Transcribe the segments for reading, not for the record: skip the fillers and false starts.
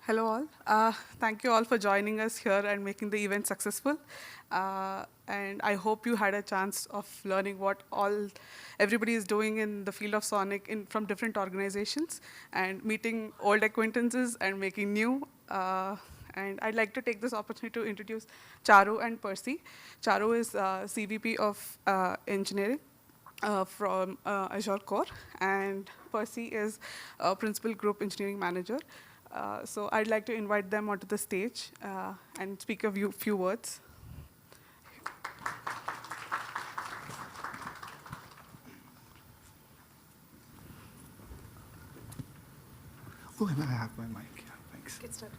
Hello all. Thank you all for joining us here and making the event successful. And I hope you had a chance of learning what all everybody is doing in the field of SONiC from different organizations and meeting old acquaintances and making new. And I'd like to take this opportunity to introduce Charu and Percy. Charu is CVP of Engineering from Azure Core, and Percy is a Principal Group Engineering Manager. So I'd like to invite them onto the stage and speak a few words. Oh, and I have my mic. Yeah, thanks. Get started.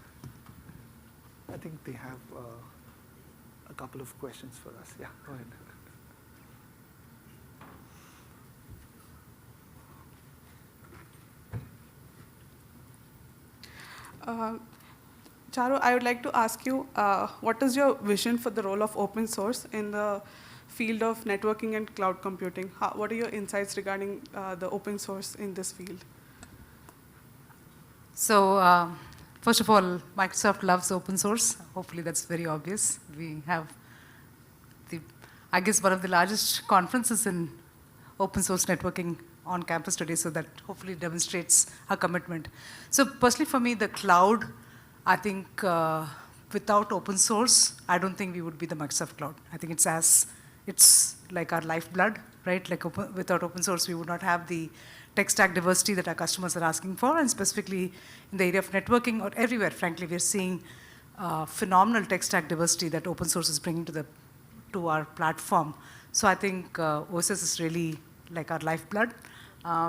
I think they have a couple of questions for us. Yeah, go ahead. Charu, I would like to ask you, what is your vision for the role of open source in the field of networking and cloud computing? What are your insights regarding the open source in this field? So, first of all, Microsoft loves open source. Hopefully that's very obvious. We have, I guess, one of the largest conferences in open source networking on campus today, so that hopefully demonstrates our commitment. So personally for me, the cloud, I think without open source, I don't think we would be the Microsoft cloud. I think it's like our lifeblood, right? Like without open source, we would not have the tech stack diversity that our customers are asking for, and specifically in the area of networking or everywhere, frankly, we're seeing phenomenal tech stack diversity that open source is bringing to our platform. So I think OSS is really like our lifeblood.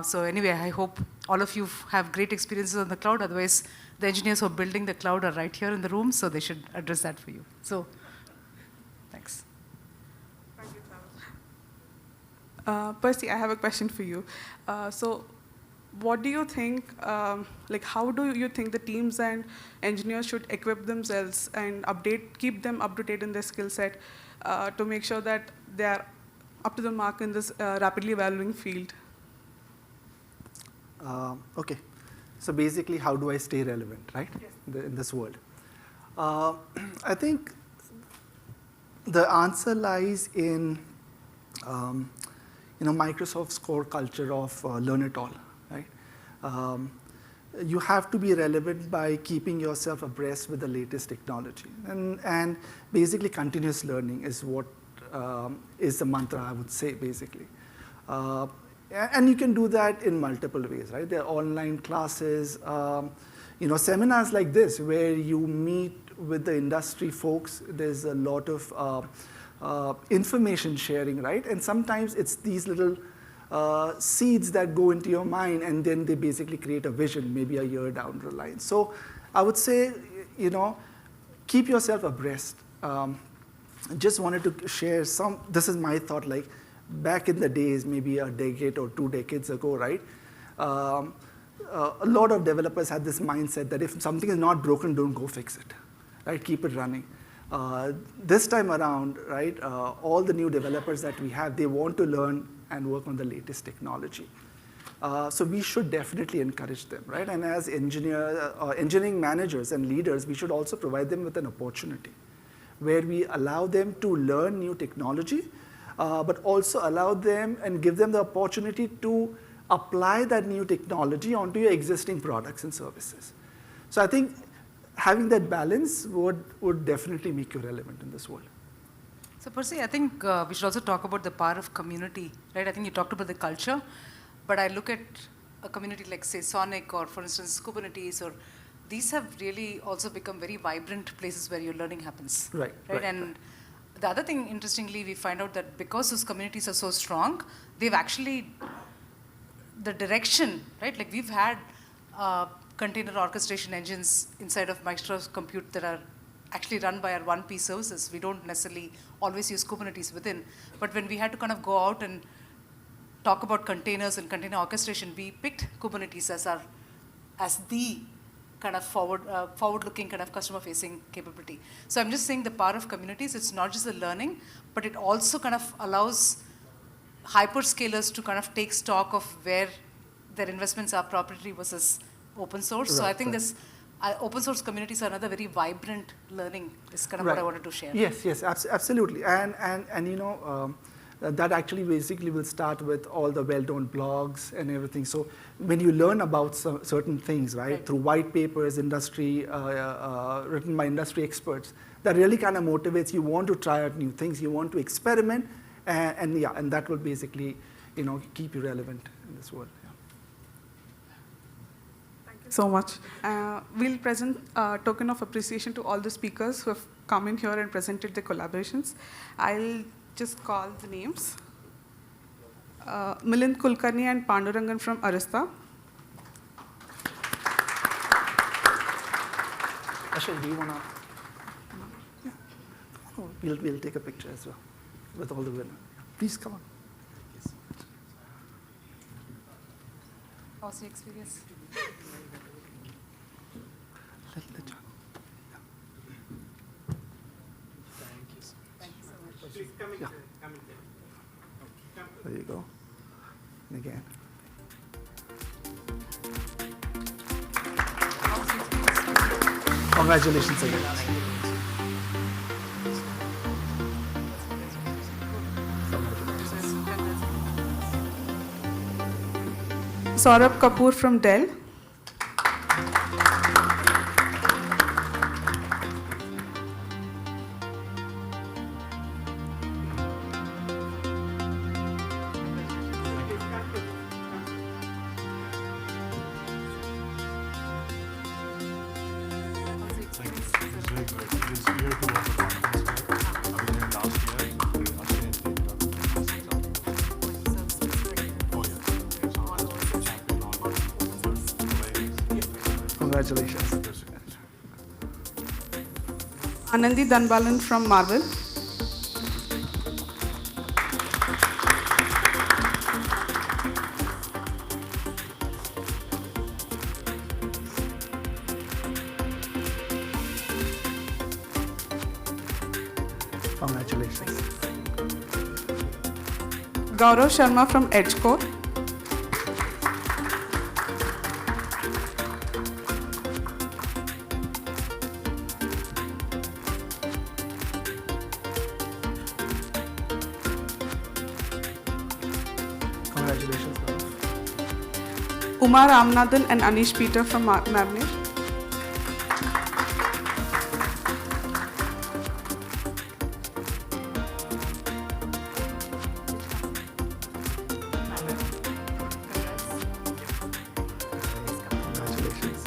So anyway, I hope all of you have great experiences on the cloud. Otherwise, the engineers who are building the cloud are right here in the room, so they should address that for you. So, thanks. Thank you, Charu. Percy, I have a question for you. So what do you think, how do you think the teams and engineers should equip themselves and keep them up to date in their skill set to make sure that they are up to the mark in this rapidly evolving field? Okay. So basically, how do I stay relevant, right, Yes. in this world? I think the answer lies in Microsoft's core culture of learn it all, right? You have to be relevant by keeping yourself abreast with the latest technology. And basically, continuous learning is what is the mantra, I would say, basically. And you can do that in multiple ways, right? There are online classes, seminars like this where you meet with the industry folks. There's a lot of information sharing, right? And sometimes it's these little seeds that go into your mind, and then they basically create a vision maybe a year down the line. So I would say, keep yourself abreast. Just wanted to share this is my thought, like back in the days, maybe a decade or 2 decades ago, right? A lot of developers had this mindset that if something is not broken, don't go fix it, right? Keep it running. This time around, right, all the new developers that we have, they want to learn and work on the latest technology. So we should definitely encourage them, right? And as engineering managers and leaders, we should also provide them with an opportunity where we allow them to learn new technology, but also allow them and give them the opportunity to apply that new technology onto your existing products and services. So I think having that balance would definitely make you relevant in this world. So Percy, I think we should also talk about the power of community, right? I think you talked about the culture, but I look at a community like, say, SONiC, or for instance, Kubernetes, or these have really also become very vibrant places where your learning happens. Right. And the other thing, interestingly, we find out that because those communities are so strong, they've actually, the direction, right? Like we've had container orchestration engines inside of Microsoft Compute that are actually run by our 1P services. We don't necessarily always use Kubernetes within, but when we had to kind of go out and talk about containers and container orchestration, we picked Kubernetes as the kind of forward-looking kind of customer-facing capability. So I'm just saying the power of communities, it's not just the learning, but it also kind of allows hyperscalers to kind of take stock of where their investments are proprietary versus open source. So I think this open source communities are another very vibrant learning, is kind of Right. what I wanted to share. Yes, yes, absolutely. And you know, that actually basically will start with all the well-known blogs and everything. So when you learn about certain things, right, through white papers, industry, written by industry experts, that really kind of motivates you, want to try out new things, you want to experiment, and yeah, and that will basically, you know, keep you relevant in this world. Yeah. Thank you so much. We'll present a token of appreciation to all the speakers who have come in here and presented their collaborations. I'll just call the names. Milind Kulkarni and Pandurangan from Arista. Ashok, do you want to? Yeah. We'll take a picture as well with all the winners. Please come on. How's the experience? Let John. Yeah. There you go. And again. Congratulations again. Saurabh Kapoor from Dell. Congratulations. Anandi Danbalan from Marvel. Congratulations. Gaurav Sharma from EdgeCore. Congratulations, Gaurav. Umar Ramnathan and Anish Peter from Mavenir. Congratulations.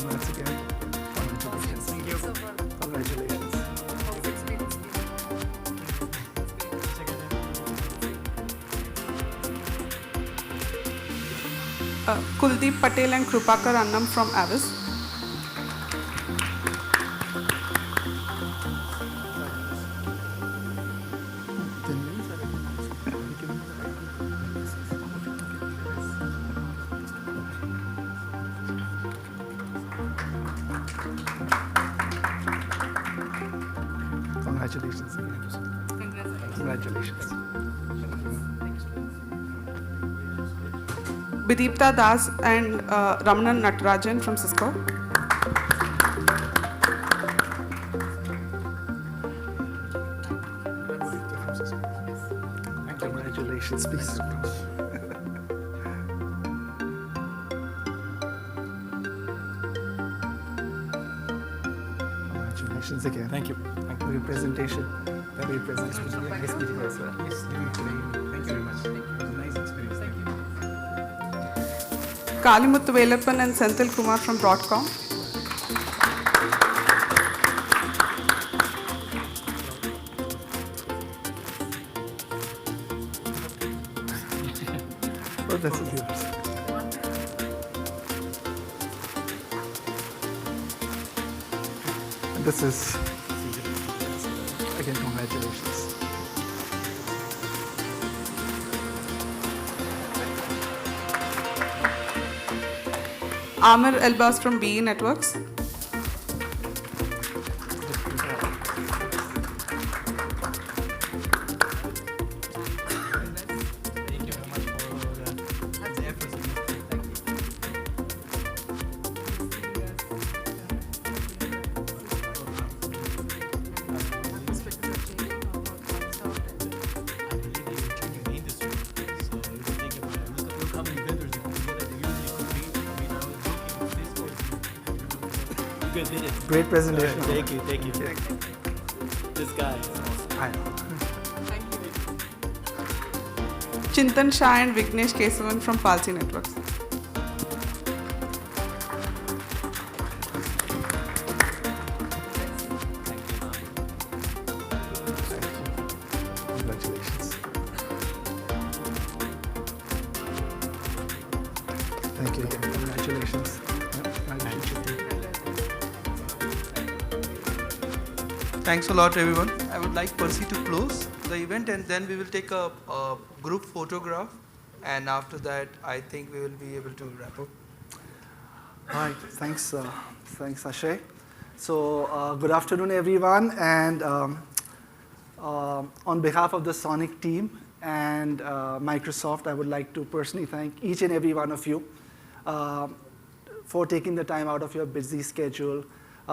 Congrats again. Congratulations. Thank you. Congratulations. Kuldeep Patel and Krupakar Annam from Avis. Congratulations. Congratulations. Bidipta Das and Ramanan Natarajan from Cisco. Congratulations, please. Congratulations again. Thank you. Thank you. For your presentation. Very presentation. Nice meeting you as well. Yes, thank you very much. Thank you. It was a nice experience. Thank you. Kalimuthu Velappan and Senthil Kumar from Broadcom. Oh, this is yours. And this is, again, congratulations. Amir Elbaz from BE Networks. good day. Great presentation. Thank you. This guy is awesome. Hi. Chintan Shah and Vignesh Kesavan from Palsi Networks. Congratulations. Thank you again. Congratulations. Thanks a lot, everyone. I would like Percy to close the event, and then we will take a group photograph, and after that, I think we will be able to wrap up. All right, thanks Akshay. So good afternoon, everyone, and on behalf of the SONiC team and Microsoft, I would like to personally thank each and every one of you for taking the time out of your busy schedule.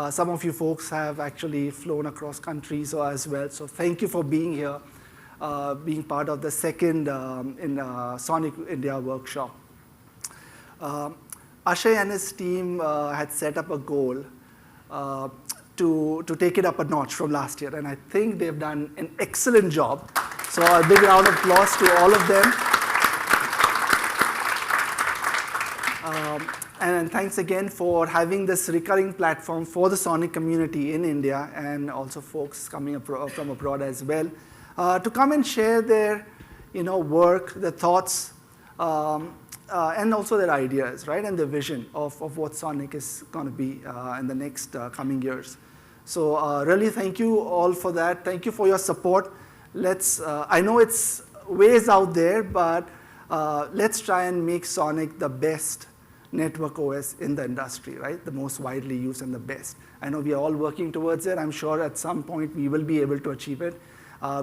Some of you folks have actually flown across countries as well, so thank you for being here, being part of the second SONiC India workshop. Akshay and his team had set up a goal to take it up a notch from last year, and I think they've done an excellent job. So a big round of applause to all of them. And thanks again for having this recurring platform for the SONiC community in India and also folks coming from abroad as well, to come and share their work, their thoughts, and also their ideas, right, and the vision of what SONiC is going to be in the next coming years. So really thank you all for that. Thank you for your support. I know it's ways out there, but let's try and make SONiC the best network OS in the industry, right? The most widely used and the best. I know we are all working towards it. I'm sure at some point we will be able to achieve it.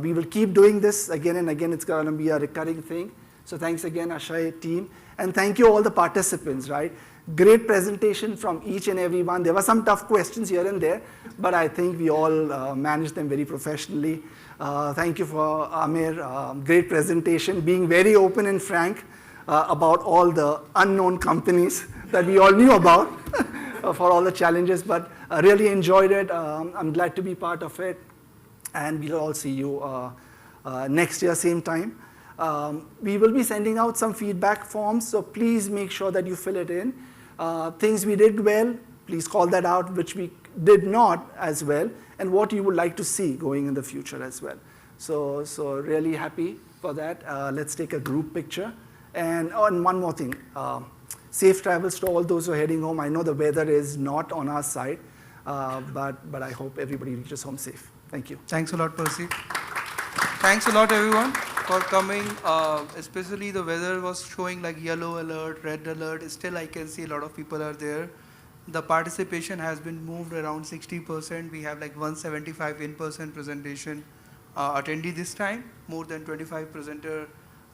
We will keep doing this again and again. It's going to be a recurring thing. So thanks again, Akshay team. And thank you all the participants, right? Great presentation from each and every one. There were some tough questions here and there, but I think we all managed them very professionally. Thank you for Amir. Great presentation, being very open and frank about all the unknown companies that we all knew about for all the challenges, but I really enjoyed it. I'm glad to be part of it, and we'll all see you next year, same time. We will be sending out some feedback forms, so please make sure that you fill it in. Things we did well, please call that out, which we did not as well, and what you would like to see going in the future as well. So really happy for that. Let's take a group picture. And one more thing, safe travels to all those who are heading home. I know the weather is not on our side, but I hope everybody reaches home safe. Thank you. Thanks a lot, Percy. Thanks a lot, everyone, for coming. Especially the weather was showing like yellow alert, red alert. Still, I can see a lot of people are there. The participation has been moved around 60%. We have like 175 in-person presentation attendee this time. More than 25 presenter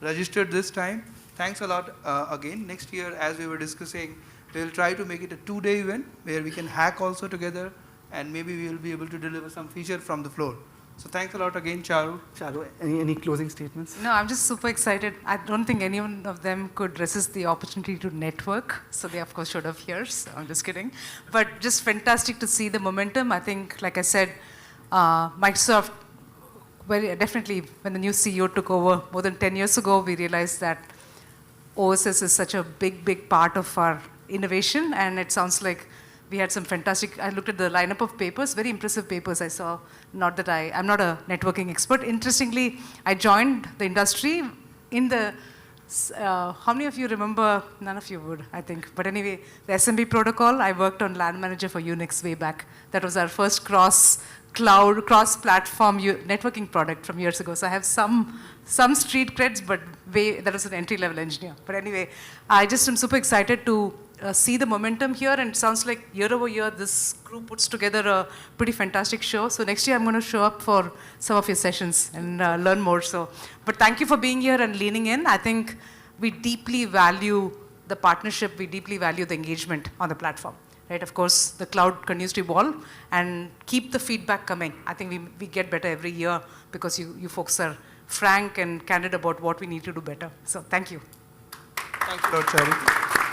registered this time. Thanks a lot again. Next year, as we were discussing, we will try to make it a 2-day event where we can hack also together, and maybe we will be able to deliver some feature from the floor. So thanks a lot again, Charu. Charu, any closing statements? No, I'm just super excited. I don't think any one of them could resist the opportunity to network. So they, of course, showed up here. So I'm just kidding. But just fantastic to see the momentum. I think, like I said, Microsoft, very definitely, when the new CEO took over more than 10 years ago, we realized that OSS is such a big part of our innovation. And it sounds like we had some fantastic, I looked at the lineup of papers, very impressive papers I saw. Not that I'm not a networking expert. Interestingly, I joined the industry in the, how many of you remember? None of you would, I think. But anyway, the SMB protocol, I worked on LAN Manager for Unix way back. That was our first cross-cloud, cross-platform networking product from years ago. So I have some street creds, but that was an entry-level engineer. But anyway, I just am super excited to see the momentum here, and it sounds like year over year this group puts together a pretty fantastic show. So next year I'm going to show up for some of your sessions and learn more. So, but thank you for being here and leaning in. I think we deeply value the partnership, we deeply value the engagement on the platform. Right? Of course, the cloud continues to evolve, and keep the feedback coming. I think we get better every year because you folks are frank and candid about what we need to do better. So thank you. Thanks a lot, Charu.